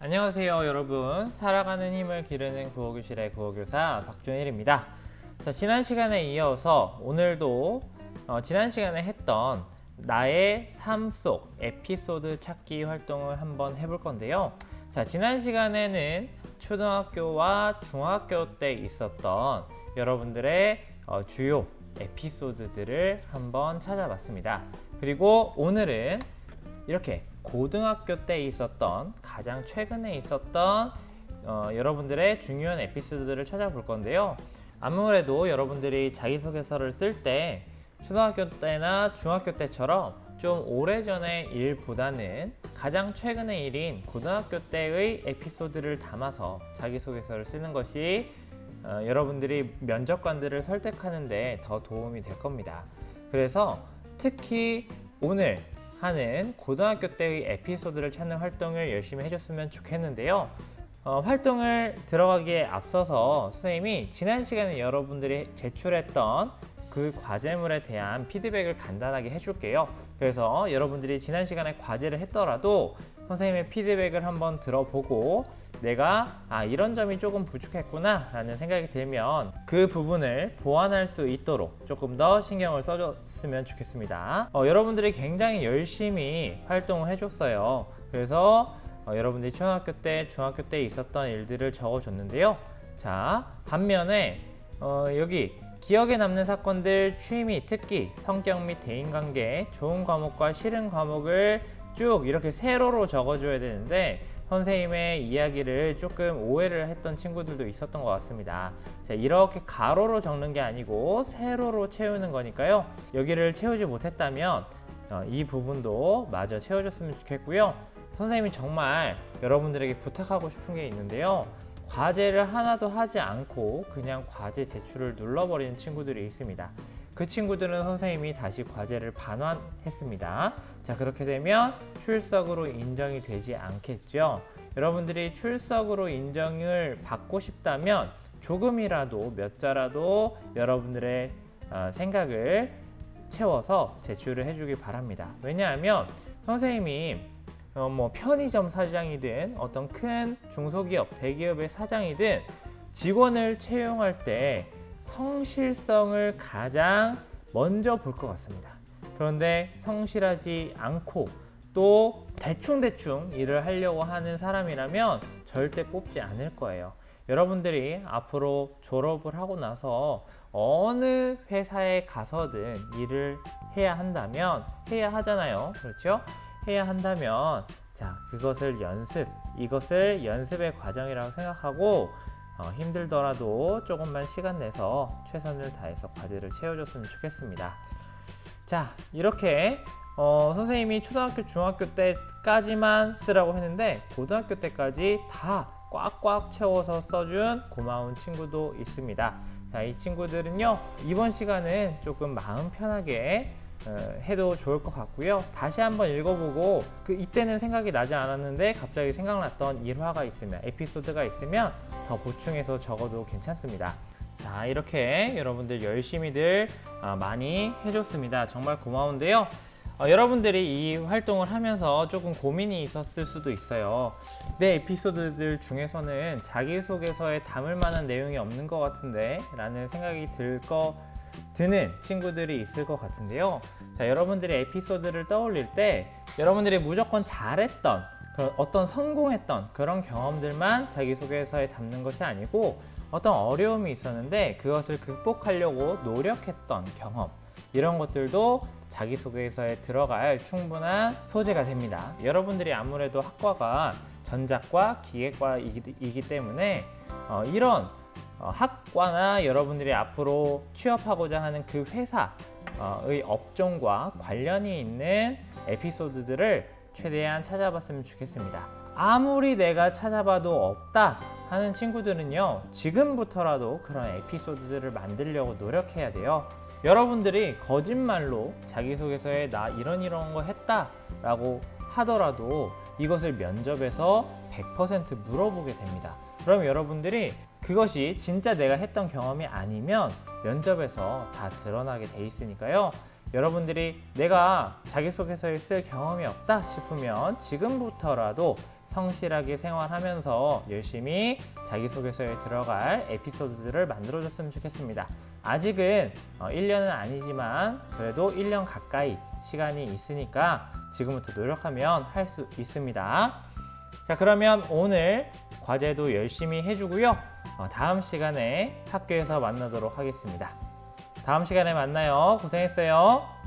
안녕하세요 여러분, 살아가는 힘을 기르는 구호교실의 구호교사 박준일입니다. 자, 지난 시간에 이어서 오늘도 지난 시간에 했던 나의 삶 속 에피소드 찾기 활동을 한번 해볼 건데요. 자, 지난 시간에는 초등학교와 중학교 때 있었던 여러분들의 주요 에피소드들을 한번 찾아봤습니다. 그리고 오늘은 이렇게 고등학교 때 있었던 가장 최근에 있었던 여러분들의 중요한 에피소드들을 찾아볼 건데요. 아무래도 여러분들이 자기소개서를 쓸 때 초등학교 때나 중학교 때처럼 좀 오래전의 일보다는 가장 최근의 일인 고등학교 때의 에피소드를 담아서 자기소개서를 쓰는 것이 여러분들이 면접관들을 설득하는 데 더 도움이 될 겁니다. 그래서 특히 오늘 하는 고등학교 때의 에피소드를 찾는 활동을 열심히 해줬으면 좋겠는데요. 활동을 들어가기에 앞서서 선생님이 지난 시간에 여러분들이 제출했던 그 과제물에 대한 피드백을 간단하게 해줄게요. 그래서 여러분들이 지난 시간에 과제를 했더라도 선생님의 피드백을 한번 들어보고 내가 이런 점이 조금 부족했구나 라는 생각이 들면 그 부분을 보완할 수 있도록 조금 더 신경을 써줬으면 좋겠습니다. 여러분들이 굉장히 열심히 활동을 해줬어요. 그래서 여러분들이 초등학교 때, 중학교 때 있었던 일들을 적어줬는데요. 자, 반면에 여기 기억에 남는 사건들, 취미, 특기, 성격 및 대인관계, 좋은 과목과 싫은 과목을 쭉 이렇게 세로로 적어줘야 되는데 선생님의 이야기를 조금 오해를 했던 친구들도 있었던 것 같습니다. 자, 이렇게 가로로 적는 게 아니고 세로로 채우는 거니까요. 여기를 채우지 못했다면 이 부분도 마저 채워줬으면 좋겠고요. 선생님이 정말 여러분들에게 부탁하고 싶은 게 있는데요. 과제를 하나도 하지 않고 그냥 과제 제출을 눌러버리는 친구들이 있습니다. 그 친구들은 선생님이 다시 과제를 반환했습니다. 자, 그렇게 되면 출석으로 인정이 되지 않겠죠. 여러분들이 출석으로 인정을 받고 싶다면 조금이라도 몇 자라도 여러분들의 생각을 채워서 제출을 해주기 바랍니다. 왜냐하면 선생님이 편의점 사장이든 어떤 큰 중소기업, 대기업의 사장이든 직원을 채용할 때 성실성을 가장 먼저 볼 것 같습니다. 그런데 성실하지 않고 또 대충대충 일을 하려고 하는 사람이라면 절대 뽑지 않을 거예요. 여러분들이 앞으로 졸업을 하고 나서 어느 회사에 가서든 일을 해야 한다면, 해야 하잖아요. 그렇죠? 해야 한다면 자, 이것을 연습의 과정이라고 생각하고 힘들더라도 조금만 시간 내서 최선을 다해서 과제를 채워줬으면 좋겠습니다. 자, 이렇게 선생님이 초등학교, 중학교 때까지만 쓰라고 했는데 고등학교 때까지 다 꽉꽉 채워서 써준 고마운 친구도 있습니다. 자, 이 친구들은요, 이번 시간은 조금 마음 편하게 해도 좋을 것 같고요. 다시 한번 읽어보고 이때는 생각이 나지 않았는데 갑자기 생각났던 일화가 있으면, 에피소드가 있으면 더 보충해서 적어도 괜찮습니다. 자, 이렇게 여러분들 열심히들 많이 해줬습니다. 정말 고마운데요. 여러분들이 이 활동을 하면서 조금 고민이 있었을 수도 있어요. 내 에피소드들 중에서는 자기소개서에 담을 만한 내용이 없는 것 같은데 라는 생각이 드는 친구들이 있을 것 같은데요. 자, 여러분들이 에피소드를 떠올릴 때 여러분들이 무조건 잘했던, 어떤 성공했던 그런 경험들만 자기소개서에 담는 것이 아니고 어떤 어려움이 있었는데 그것을 극복하려고 노력했던 경험, 이런 것들도 자기소개서에 들어갈 충분한 소재가 됩니다. 여러분들이 아무래도 학과가 전작과 기계과이기 때문에 이런 학과나 여러분들이 앞으로 취업하고자 하는 그 회사의 업종과 관련이 있는 에피소드들을 최대한 찾아봤으면 좋겠습니다. 아무리 내가 찾아봐도 없다 하는 친구들은요, 지금부터라도 그런 에피소드들을 만들려고 노력해야 돼요. 여러분들이 거짓말로 자기소개서에 나 이런 거 했다 라고 하더라도 이것을 면접에서 100% 물어보게 됩니다. 그럼 여러분들이 그것이 진짜 내가 했던 경험이 아니면 면접에서 다 드러나게 돼 있으니까요. 여러분들이 내가 자기소개서에 쓸 경험이 없다 싶으면 지금부터라도 성실하게 생활하면서 열심히 자기소개서에 들어갈 에피소드들을 만들어줬으면 좋겠습니다. 아직은 1년은 아니지만 그래도 1년 가까이 시간이 있으니까 지금부터 노력하면 할 수 있습니다. 자, 그러면 오늘 과제도 열심히 해주고요. 다음 시간에 학교에서 만나도록 하겠습니다. 다음 시간에 만나요. 고생했어요.